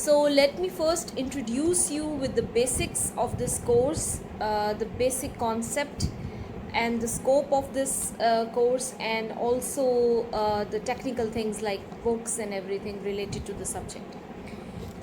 So let me first introduce you with the basics of this course, the basic concept and the scope of this course, and also the technical things like books and everything related to the subject.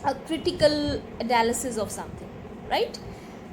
a critical analysis of something, right?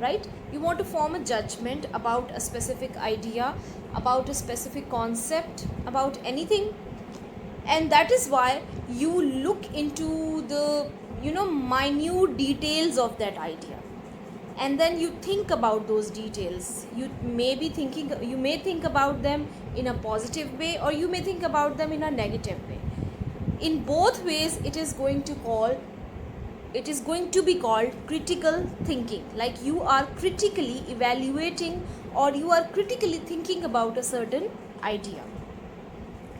Right? You want to form a judgment about a specific idea, about a specific concept, about anything, and that is why you look into the minute details of that idea, and then you think about those details. You may think about them in a positive way, or you may think about them in a negative way. In both ways it is going to be called critical thinking. Like you are critically evaluating or you are critically thinking about a certain idea.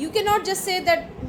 you cannot just say that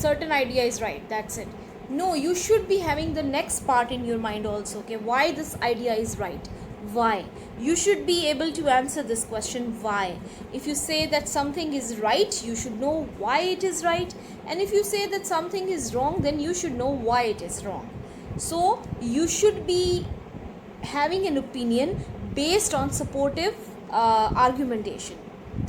certain idea is right, that's it. No, you should be having the next part in your mind also, okay, why this idea is right, why. You should be able to answer this question, why. If you say that something is right, you should know why it is right, and if you say that something is wrong, then you should know why it is wrong. So you should be having an opinion based on supportive argumentation,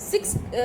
6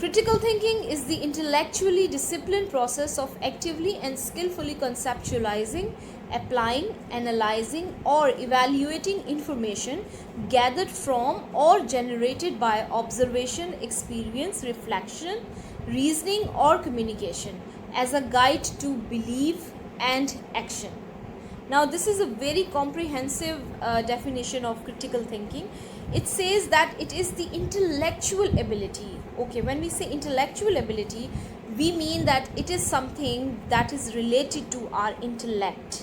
critical thinking is the intellectually disciplined process of actively and skillfully conceptualizing, applying, analyzing, or evaluating information gathered from or generated by observation, experience, reflection, reasoning, or communication as a guide to belief and action. Now, this is a very comprehensive definition of critical thinking. It says that it is the intellectual ability. Okay, when we say intellectual ability, we mean that it is something that is related to our intellect.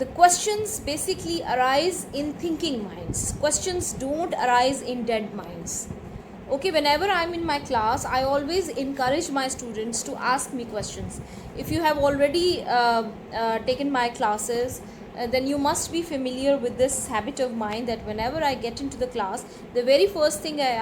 The questions basically arise in thinking minds. Questions don't arise in dead minds. Okay, whenever I'm in my class, I always encourage my students to ask me questions. If you have already taken my classes, then you must be familiar with this habit of mine that whenever I get into the class, the very first thing I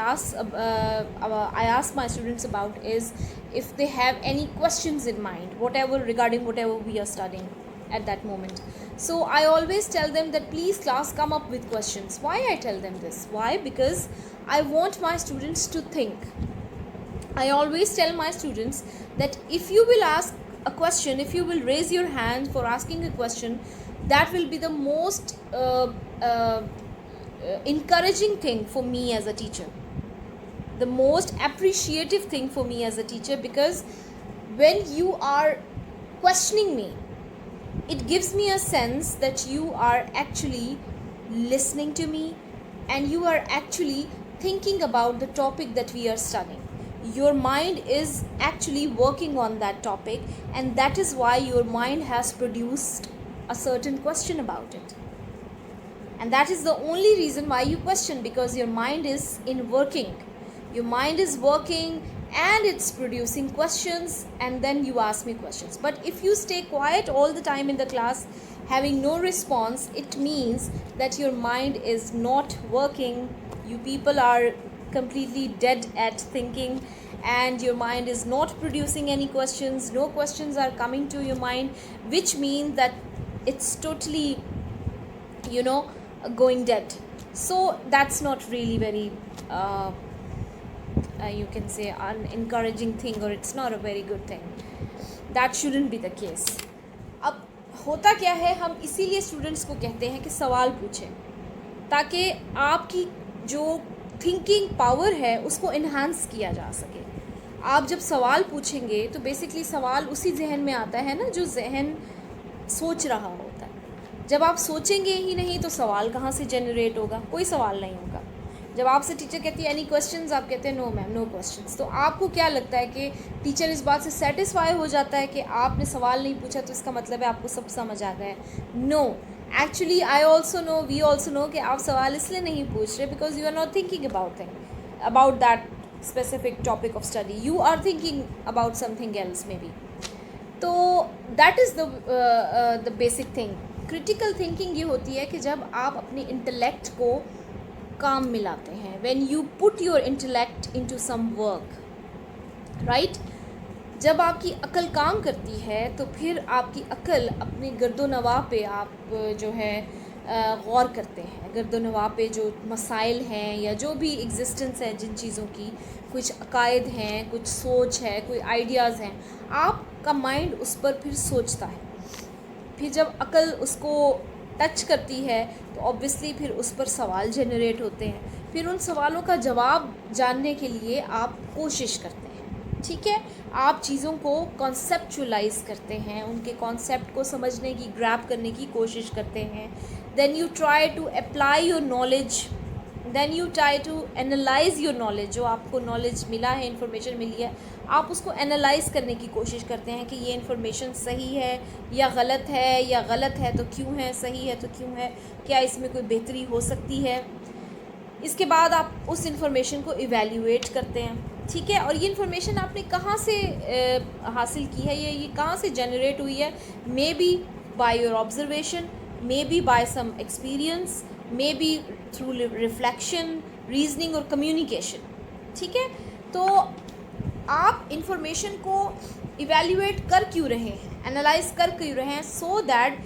ask my students about is if they have any questions in mind, whatever regarding whatever we are studying at that moment. So I always tell them that please class come up with questions. Why I tell them this? Why? Because I want my students to think. I always tell my students that if you will ask a question, if you will raise your hand for asking a question, that will be the most encouraging thing for me as a teacher, the most appreciative thing for me as a teacher, because when you are questioning me, it gives me a sense that you are actually listening to me and you are actually thinking about the topic that we are studying. Your mind is actually working on that topic, and that is why your mind has produced a certain question about it. And that is the only reason why you question, because your mind is in working. Your mind is working and it's producing questions, and then you ask me questions. But if you stay quiet all the time in the class having no response, it means that your mind is not working. You people are completely dead at thinking, and your mind is not producing any questions. No questions are coming to your mind, which means that it's totally, going dead. So that's not really very you can say an encouraging thing, or it's not a very good thing. That shouldn't be the case. अब होता क्या है, हम इसीलिए students को कहते हैं कि सवाल पूछें, ताकि आपकी जो थिंकिंग पावर है उसको इन्हांस किया जा सके. आप जब सवाल पूछेंगे तो बेसिकली सवाल उसी जहन में आता है ना जो जहन सोच रहा होता है. जब आप सोचेंगे ही नहीं तो सवाल कहाँ से जनरेट होगा? कोई सवाल नहीं होगा. जब आपसे टीचर कहती है एनी क्वेश्चंस, आप कहते हैं नो मैम नो क्वेश्चंस, तो आपको क्या लगता है कि टीचर इस बात से सेटिस्फाई हो जाता है कि आपने सवाल नहीं पूछा तो इसका मतलब है आपको सब समझ आ गया है? No, actually I also know, we also know कि आप सवाल इसलिए नहीं पूछ रहे because you are not thinking about that specific topic of study. You are thinking about something else maybe. तो that is the basic thing. Critical thinking ये होती है कि जब आप अपने intellect को काम मिलाते हैं, when you put your intellect into some work, right? जब आपकी अकल काम करती है तो फिर आपकी अकल अपने गर्दो नवाह पे आप जो है गौर करते हैं. गर्दो नवाह पे जो मसाइल हैं या जो भी एग्जिस्टेंस है जिन चीज़ों की, कुछ अकायद हैं, कुछ सोच है, कोई आइडियाज़ हैं, आपका माइंड उस पर फिर सोचता है. फिर जब अकल उसको टच करती है तो ऑब्वियसली फिर उस पर सवाल जनरेट होते हैं. फिर उन सवालों का जवाब जानने के लिए आप कोशिश करते हैं. ठीक है, आप चीज़ों को कॉन्सेप्चुलाइज करते हैं, उनके कॉन्सेप्ट को समझने की, ग्रैब करने की कोशिश करते हैं. Then you try to apply your knowledge, then you try to analyse your knowledge. जो आपको नॉलेज मिला है, इन्फॉर्मेशन मिली है, आप उसको एनालाइज करने की कोशिश करते हैं कि ये इन्फॉर्मेशन सही है या गलत है, या गलत है तो क्यों है, सही है तो क्यों है, क्या इसमें कोई बेहतरी हो सकती है. इसके बाद आप उस इन्फॉर्मेशन को इवैल्यूएट करते हैं. ठीक है, और ये इन्फॉर्मेशन आपने कहाँ से हासिल की है, ये कहाँ से जनरेट हुई है? May be by your observation, may be by some experience, may be through reflection, reasoning और कम्युनिकेशन. ठीक है, तो आप इन्फॉर्मेशन को इवैल्यूएट कर क्यों रहे हैं, एनालाइज कर क्यों रहे हैं? So that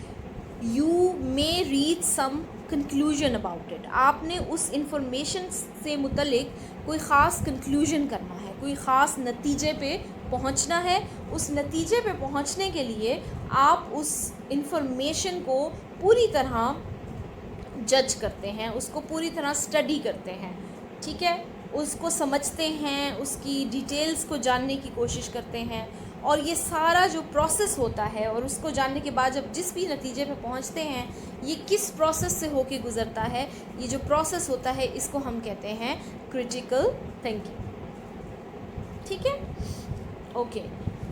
you may reach some conclusion about it. आपने उस इंफॉर्मेशन से मुतलिक कोई ख़ास कंक्लूजन करना है, कोई ख़ास नतीजे पे पहुंचना है. उस नतीजे पे पहुंचने के लिए आप उस इंफॉर्मेशन को पूरी तरह जज करते हैं, उसको पूरी तरह स्टडी करते हैं. ठीक है, उसको समझते हैं, उसकी डिटेल्स को जानने की कोशिश करते हैं. और ये सारा जो प्रोसेस होता है, और उसको जानने के बाद जब जिस भी नतीजे पे पहुंचते हैं, ये किस प्रोसेस से होके गुज़रता है, ये जो प्रोसेस होता है इसको हम कहते हैं क्रिटिकल थिंकिंग. ठीक है, okay.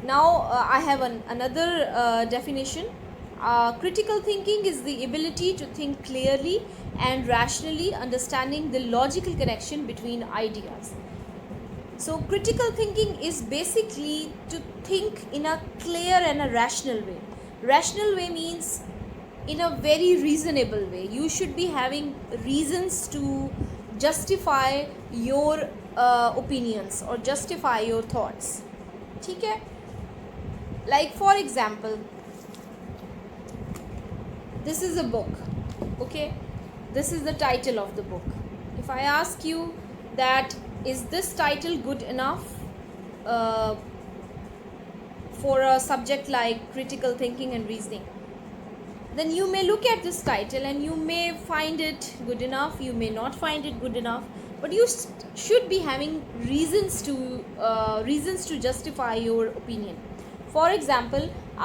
Now I have another definition. Critical thinking is the ability to think clearly and rationally, understanding the logical connection between ideas. So critical thinking is basically to think in a clear and a rational way. Rational way means in a very reasonable way. You should be having reasons to justify your opinions or justify your thoughts. ठीक है, like for example, this is a book, okay? This is the title of the book. If I ask you that is this title good enough for a subject like critical thinking and reasoning, then you may look at this title and you may find it good enough, you may not find it good enough, but you should be having reasons to justify your opinion. For example,